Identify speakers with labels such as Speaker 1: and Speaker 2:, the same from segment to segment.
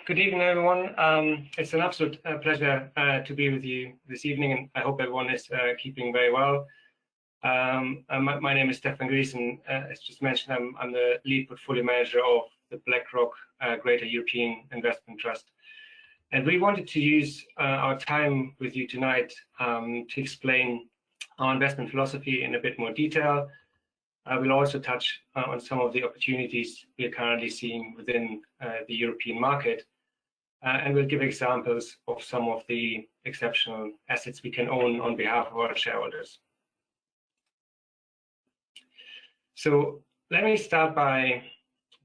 Speaker 1: Good evening, everyone. It's an absolute pleasure to be with you this evening, and I hope everyone is keeping very well. My name is Stefan Gries, and as just mentioned, I'm the lead portfolio manager of the BlackRock Greater European Investment Trust. And we wanted to use our time with you tonight to explain our investment philosophy in a bit more detail. We'll also touch on some of the opportunities we are currently seeing within the European market, and we'll give examples of some of the exceptional assets we can own on behalf of our shareholders. So let me start by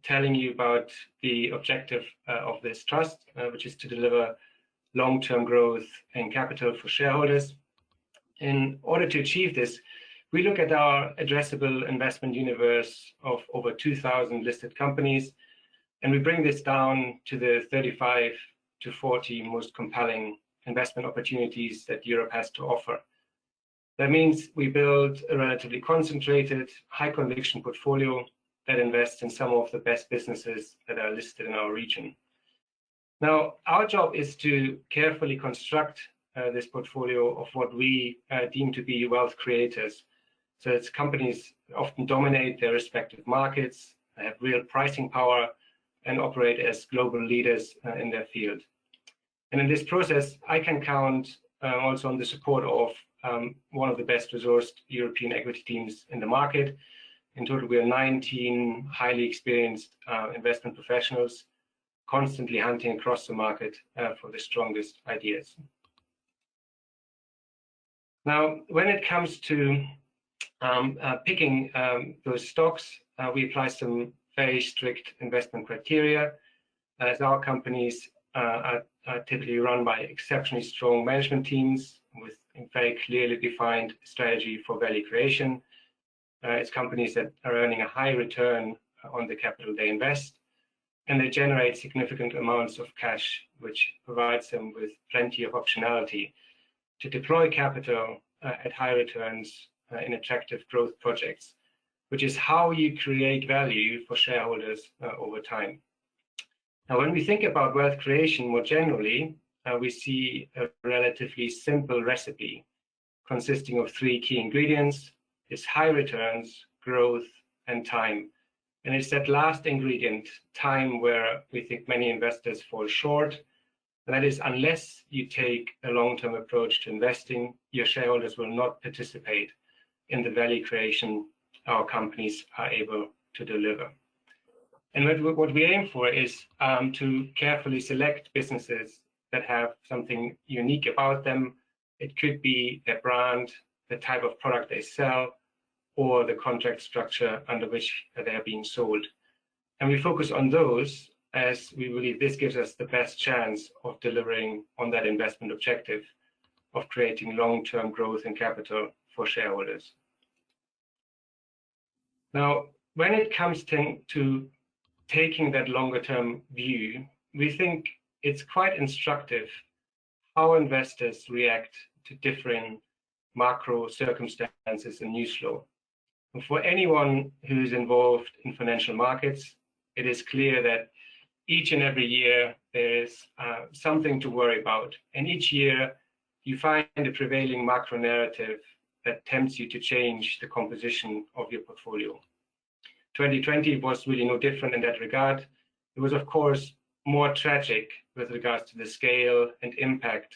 Speaker 1: telling you about the objective of this trust, which is to deliver long-term growth and capital for shareholders. In order to achieve this, we look at our addressable investment universe of over 2,000 listed companies, and we bring this down to the 35 to 40 most compelling investment opportunities that Europe has to offer. That means we build a relatively concentrated, high conviction portfolio that invests in some of the best businesses that are listed in our region. Now, our job is to carefully construct this portfolio of what we deem to be wealth creators. So it's companies that often dominate their respective markets, have real pricing power, and operate as global leaders in their field. And in this process, I can count also on the support of one of the best resourced European equity teams in the market. In total, we are 19 highly experienced investment professionals, constantly hunting across the market for the strongest ideas. Now, when it comes to picking those stocks, we apply some very strict investment criteria, as our companies are typically run by exceptionally strong management teams with a very clearly defined strategy for value creation. It's companies that are earning a high return on the capital they invest, and they generate significant amounts of cash, which provides them with plenty of optionality to deploy capital at high returns in attractive growth projects, which is how you create value for shareholders over time. Now, when we think about wealth creation more generally, we see a relatively simple recipe consisting of three key ingredients. It's high returns, growth, and time. And it's that last ingredient, time, where we think many investors fall short. And that is, unless you take a long-term approach to investing, your shareholders will not participate in the value creation our companies are able to deliver. And what we aim for is to carefully select businesses that have something unique about them. It could be their brand, the type of product they sell, or the contract structure under which they are being sold. And we focus on those as we believe this gives us the best chance of delivering on that investment objective of creating long-term growth and capital for shareholders. Now, when it comes to taking that longer-term view, we think it's quite instructive how investors react to different macro circumstances and news flow. And for anyone who's involved in financial markets, it is clear that each and every year there is something to worry about. And each year you find a prevailing macro narrative that tempts you to change the composition of your portfolio. 2020 was really no different in that regard. It was, of course, more tragic with regards to the scale and impact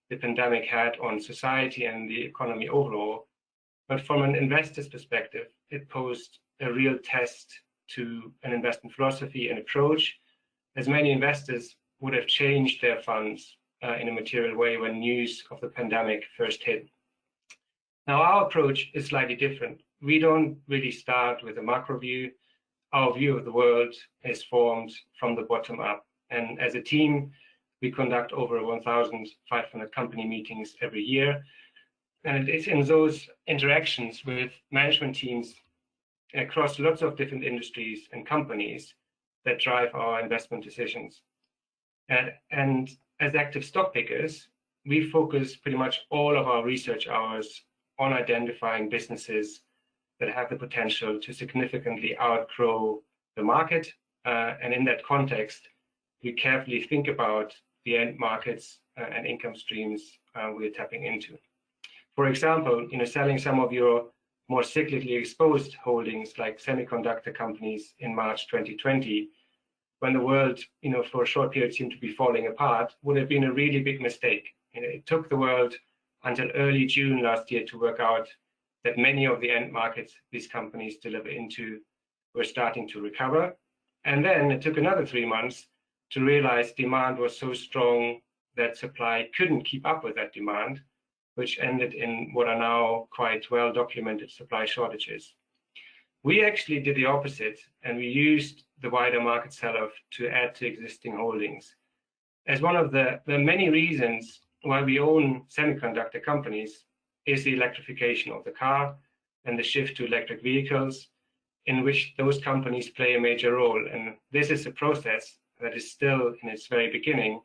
Speaker 1: the pandemic had on society and the economy overall. But from an investor's perspective, it posed a real test to an investment philosophy and approach, as many investors would have changed their funds in a material way when news of the pandemic first hit. Now, our approach is slightly different. We don't really start with a macro view. Our view of the world is formed from the bottom up. And as a team, we conduct over 1,500 company meetings every year. And it's in those interactions with management teams across lots of different industries and companies that drive our investment decisions. And as active stock pickers, we focus pretty much all of our research hours on identifying businesses that have the potential to significantly outgrow the market. And in that context, we carefully think about the end markets and income streams we're tapping into. For example, selling some of your more cyclically exposed holdings like semiconductor companies in March 2020, when the world, for a short period seemed to be falling apart, would have been a really big mistake. It took the world until early June last year to work out that many of the end markets these companies deliver into were starting to recover. And then it took another 3 months to realize demand was so strong that supply couldn't keep up with that demand, which ended in what are now quite well documented supply shortages. We actually did the opposite, and we used the wider market sell-off to add to existing holdings. As one of the many reasons why we own semiconductor companies is the electrification of the car and the shift to electric vehicles, in which those companies play a major role. And this is a process that is still in its very beginning.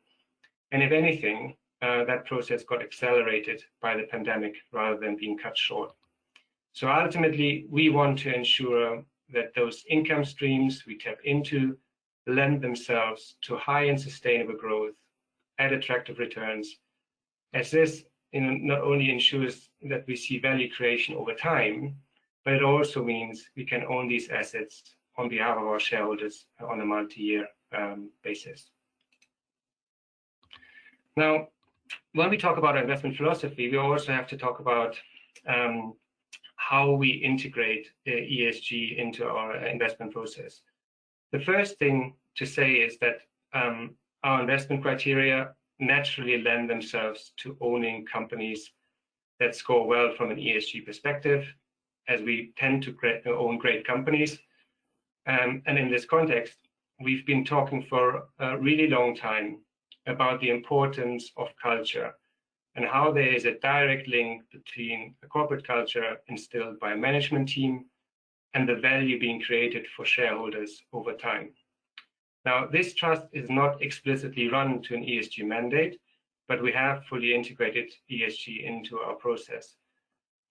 Speaker 1: And if anything, that process got accelerated by the pandemic rather than being cut short. So ultimately, we want to ensure that those income streams we tap into lend themselves to high and sustainable growth at attractive returns, as this not only ensures that we see value creation over time, but it also means we can own these assets on behalf of our shareholders on a multi-year basis. Now, when we talk about our investment philosophy, we also have to talk about how we integrate ESG into our investment process. The first thing to say is that our investment criteria naturally lend themselves to owning companies that score well from an ESG perspective, as we tend to own great companies. And in this context, we've been talking for a really long time about the importance of culture and how there is a direct link between the corporate culture instilled by a management team and the value being created for shareholders over time. Now, this trust is not explicitly run to an ESG mandate, but we have fully integrated ESG into our process.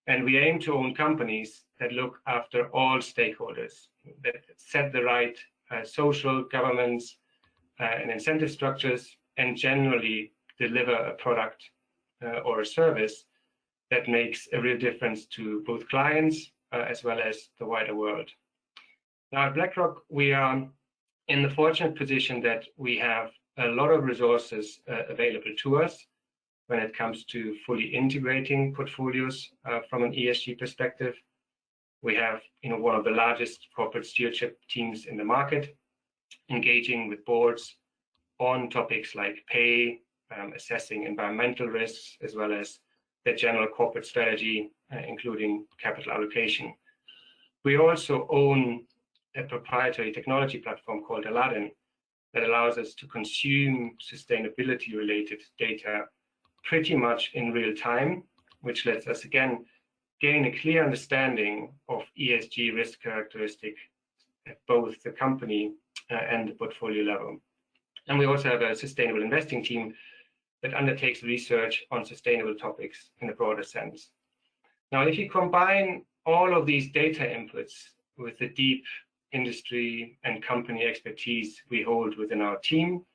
Speaker 1: And we aim to own companies that look after all stakeholders, that set the right social, governance, and incentive structures, and generally deliver a product or a service that makes a real difference to both clients as well as the wider world. Now at BlackRock, we are in the fortunate position that we have a lot of resources available to us when it comes to fully integrating portfolios from an ESG perspective. We have one of the largest corporate stewardship teams in the market, engaging with boards on topics like pay, assessing environmental risks, as well as their general corporate strategy, including capital allocation. We also own a proprietary technology platform called Aladdin that allows us to consume sustainability-related data pretty much in real time, which lets us again gain a clear understanding of ESG risk characteristic at both the company and the portfolio level. And we also have a sustainable investing team that undertakes research on sustainable topics in a broader sense. Now, if you combine all of these data inputs with the deep industry and company expertise we hold within our team,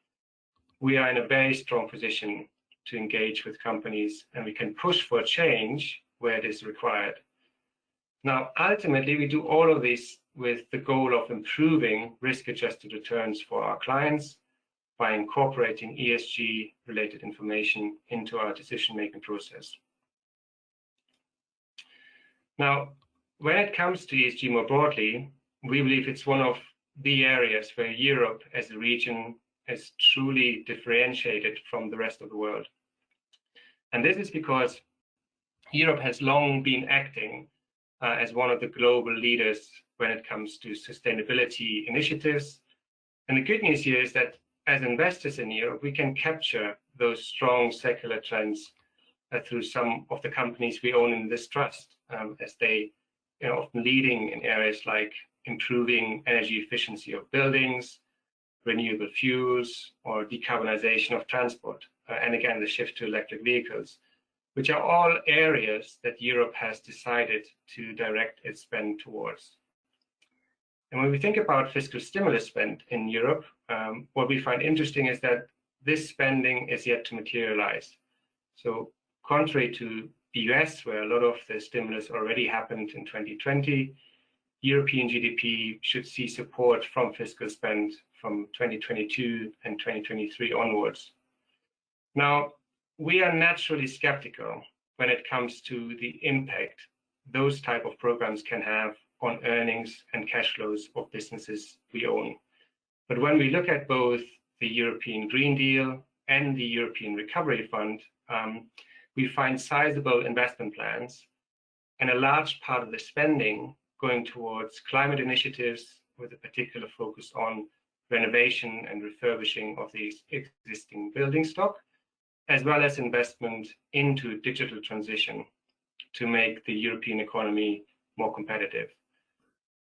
Speaker 1: we are in a very strong position to engage with companies, and we can push for change where it is required. Now, ultimately, we do all of this with the goal of improving risk-adjusted returns for our clients by incorporating ESG-related information into our decision-making process. Now, when it comes to ESG more broadly, we believe it's one of the areas where Europe as a region is truly differentiated from the rest of the world. And this is because Europe has long been acting as one of the global leaders when it comes to sustainability initiatives. And the good news here is that as investors in Europe, we can capture those strong secular trends through some of the companies we own in this trust, as they often leading in areas like improving energy efficiency of buildings, renewable fuels, or decarbonization of transport, and again, the shift to electric vehicles, which are all areas that Europe has decided to direct its spend towards. And when we think about fiscal stimulus spend in Europe, what we find interesting is that this spending is yet to materialize. So contrary to the US, where a lot of the stimulus already happened in 2020, European GDP should see support from fiscal spend from 2022 and 2023 onwards. Now, we are naturally skeptical when it comes to the impact those type of programs can have on earnings and cash flows of businesses we own. But when we look at both the European Green Deal and the European Recovery Fund, we find sizable investment plans and a large part of the spending going towards climate initiatives with a particular focus on renovation and refurbishing of the existing building stock, as well as investment into digital transition to make the European economy more competitive.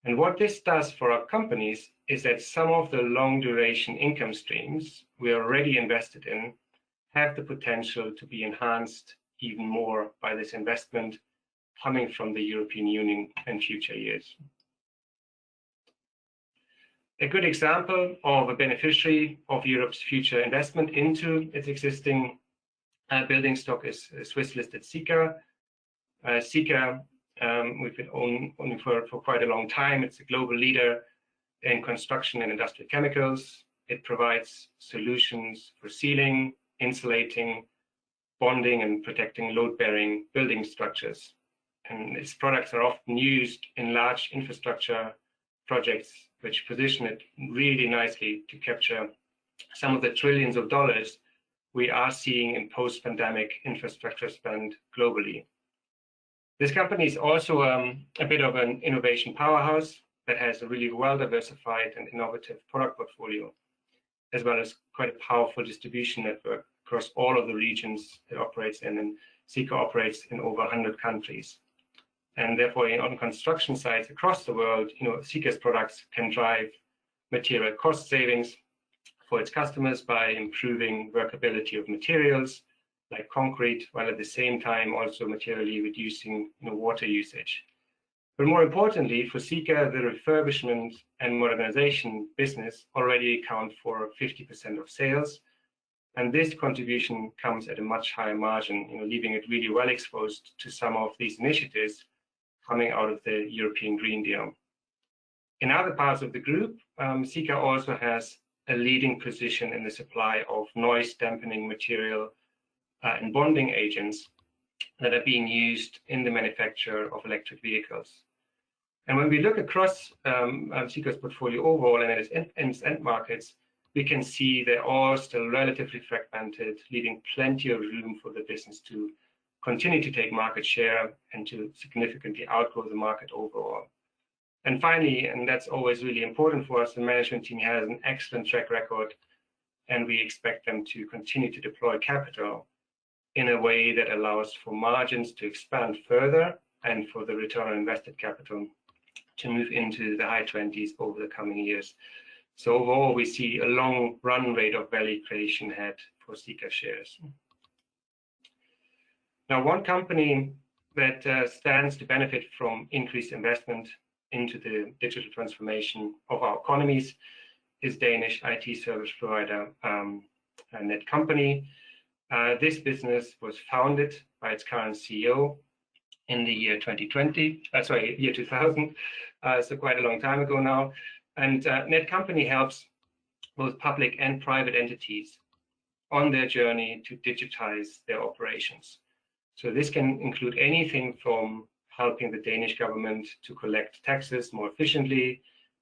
Speaker 1: And what this does for our companies is that some of the long duration income streams we are already invested in have the potential to be enhanced even more by this investment coming from the European Union in future years. A good example of a beneficiary of Europe's future investment into its existing building stock is Swiss-listed Sika. Sika, we've been owning for quite a long time. It's a global leader in construction and industrial chemicals. It provides solutions for sealing, insulating, bonding, and protecting load-bearing building structures. And its products are often used in large infrastructure projects, which position it really nicely to capture some of the trillions of dollars we are seeing in post-pandemic infrastructure spend globally. This company is also a bit of an innovation powerhouse that has a really well-diversified and innovative product portfolio, as well as quite a powerful distribution network across all of the regions it operates in, and Sika operates in over 100 countries. And therefore, on construction sites across the world, Sika's products can drive material cost savings for its customers by improving workability of materials like concrete, while at the same time also materially reducing water usage. But more importantly, for Sika, the refurbishment and modernization business already account for 50% of sales. And this contribution comes at a much higher margin, leaving it really well exposed to some of these initiatives coming out of the European Green Deal. In other parts of the group, Sika also has a leading position in the supply of noise dampening material and bonding agents that are being used in the manufacture of electric vehicles. And when we look across Sika's portfolio overall and its end markets, we can see they're all still relatively fragmented, leaving plenty of room for the business to continue to take market share and to significantly outgrow the market overall. And finally, and that's always really important for us, the management team has an excellent track record, and we expect them to continue to deploy capital in a way that allows for margins to expand further and for the return on invested capital to move into the high 20s over the coming years. So overall, we see a long run rate of value creation ahead for Sika shares. Now, one company that stands to benefit from increased investment into the digital transformation of our economies is Danish IT service provider Netcompany. This business was founded by its current CEO in the year 2000, so quite a long time ago now. And Netcompany helps both public and private entities on their journey to digitize their operations. So this can include anything from helping the Danish government to collect taxes more efficiently,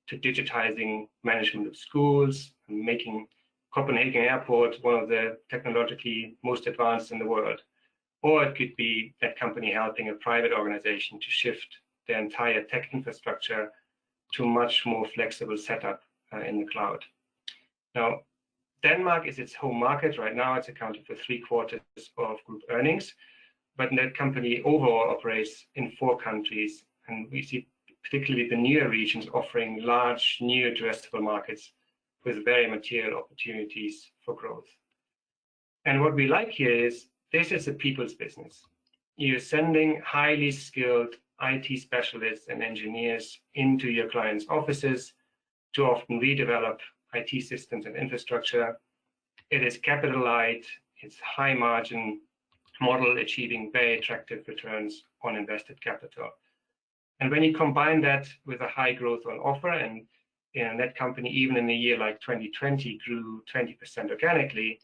Speaker 1: to digitizing management of schools, and making Copenhagen Airport one of the technologically most advanced in the world. Or it could be Netcompany helping a private organization to shift their entire tech infrastructure to a much more flexible setup in the cloud. Now, Denmark is its home market. Right now, it's accounting for 3/4 of group earnings, but Netcompany overall operates in 4 countries, and we see particularly the newer regions offering large new addressable markets with very material opportunities for growth. And what we like here is this is a people's business. You're sending highly skilled IT specialists and engineers into your clients' offices to often redevelop IT systems and infrastructure. It is capital light, it's high margin model achieving very attractive returns on invested capital. And when you combine that with a high growth on offer, and that company, even in a year like 2020, grew 20% organically,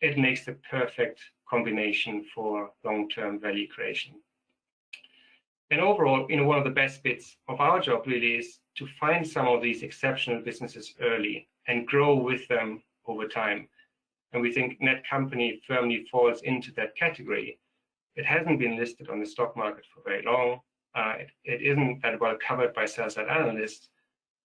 Speaker 1: it makes the perfect combination for long-term value creation. And overall, one of the best bits of our job really is to find some of these exceptional businesses early and grow with them over time. And we think Netcompany firmly falls into that category. It hasn't been listed on the stock market for very long. It isn't that well covered by sell-side analysts.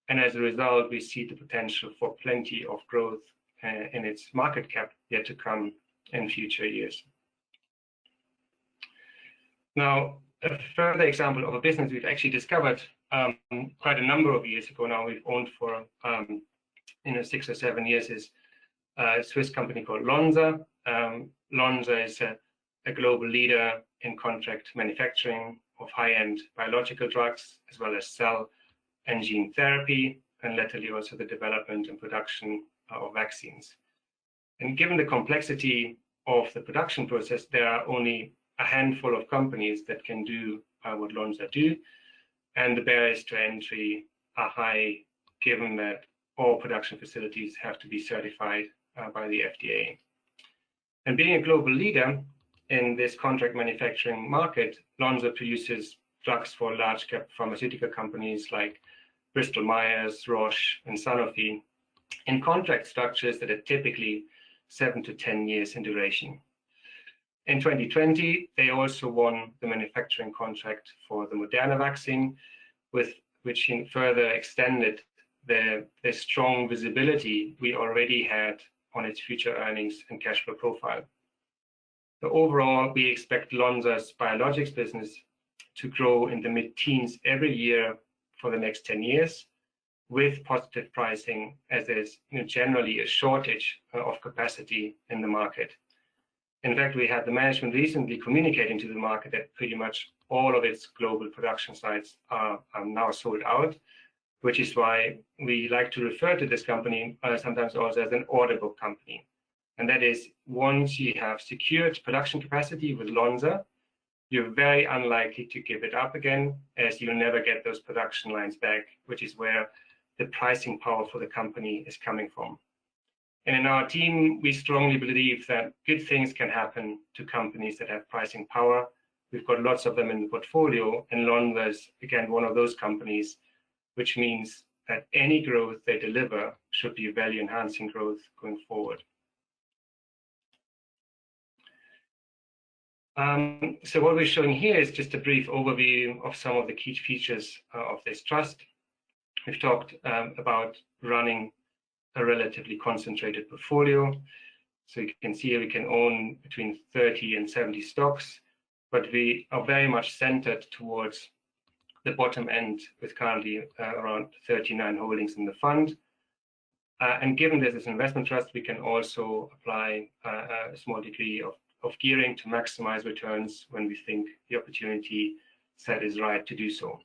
Speaker 1: And as a result, we see the potential for plenty of growth in its market cap yet to come in future years. Now, a further example of a business we've actually discovered quite a number of years ago now, we've owned for 6 or 7 years, is a Swiss company called Lonza. Lonza is a global leader in contract manufacturing of high-end biological drugs, as well as cell and gene therapy, and latterly also the development and production of vaccines. And given the complexity of the production process, there are only a handful of companies that can do what Lonza do, and the barriers to entry are high, given that all production facilities have to be certified by the FDA. And being a global leader in this contract manufacturing market, Lonza produces drugs for large cap pharmaceutical companies like Bristol Myers, Roche, and Sanofi in contract structures that are typically 7 to 10 years in duration. In 2020, they also won the manufacturing contract for the Moderna vaccine, which further extended the strong visibility we already had on its future earnings and cash flow profile. So overall, we expect Lonza's biologics business to grow in the mid-teens every year for the next 10 years, with positive pricing, as there's generally a shortage of capacity in the market. In fact, we had the management recently communicating to the market that pretty much all of its global production sites are now sold out, which is why we like to refer to this company sometimes also as an order book company. And that is, once you have secured production capacity with Lonza, you're very unlikely to give it up again, as you'll never get those production lines back, which is where the pricing power for the company is coming from. And in our team, we strongly believe that good things can happen to companies that have pricing power. We've got lots of them in the portfolio, and Lonza is, again, one of those companies, which means that any growth they deliver should be value-enhancing growth going forward. So what we're showing here is just a brief overview of some of the key features of this trust. We've talked about running a relatively concentrated portfolio. So you can see here we can own between 30 and 70 stocks, but we are very much centered towards the bottom end with currently around 39 holdings in the fund. And given this is an investment trust, we can also apply a small degree of gearing to maximize returns when we think the opportunity set is right to do so.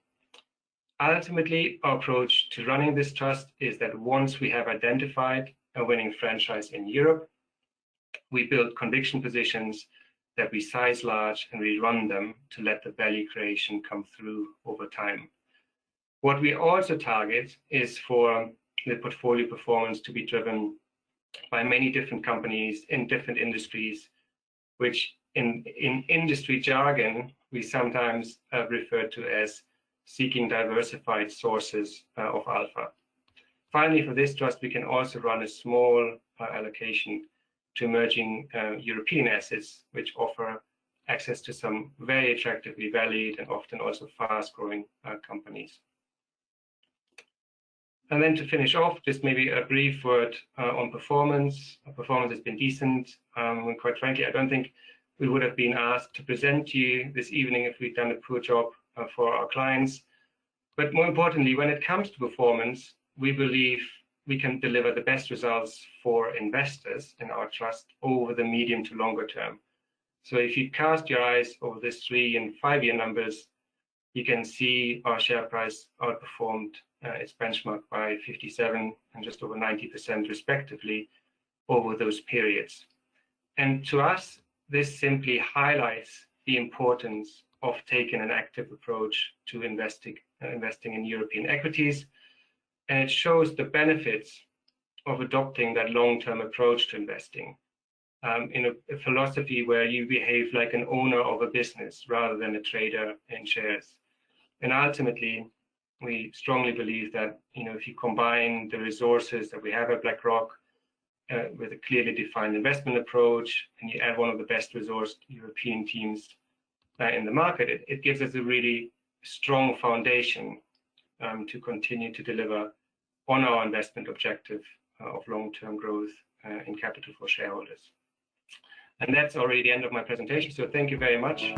Speaker 1: Ultimately, our approach to running this trust is that once we have identified a winning franchise in Europe, we build conviction positions that we size large and we run them to let the value creation come through over time. What we also target is for the portfolio performance to be driven by many different companies in different industries, which in industry jargon, we sometimes refer to as seeking diversified sources of alpha. Finally, for this trust, we can also run a small allocation to emerging European assets, which offer access to some very attractively valued and often also fast-growing companies. And then to finish off, just maybe a brief word on performance. Performance has been decent. Quite frankly, I don't think we would have been asked to present to you this evening if we'd done a poor job for our clients. But more importantly, when it comes to performance, we believe we can deliver the best results for investors in our trust over the medium to longer term. So if you cast your eyes over this 3- and 5-year numbers, you can see our share price outperformed its benchmark by 57 and just over 90% respectively over those periods. And to us, this simply highlights the importance of taking an active approach to investing in European equities. And it shows the benefits of adopting that long-term approach to investing, in a philosophy where you behave like an owner of a business rather than a trader in shares. And ultimately, we strongly believe that, if you combine the resources that we have at BlackRock with a clearly defined investment approach, and you add one of the best resourced European teams in the market, it gives us a really strong foundation to continue to deliver on our investment objective of long-term growth in capital for shareholders. And that's already the end of my presentation. So thank you very much.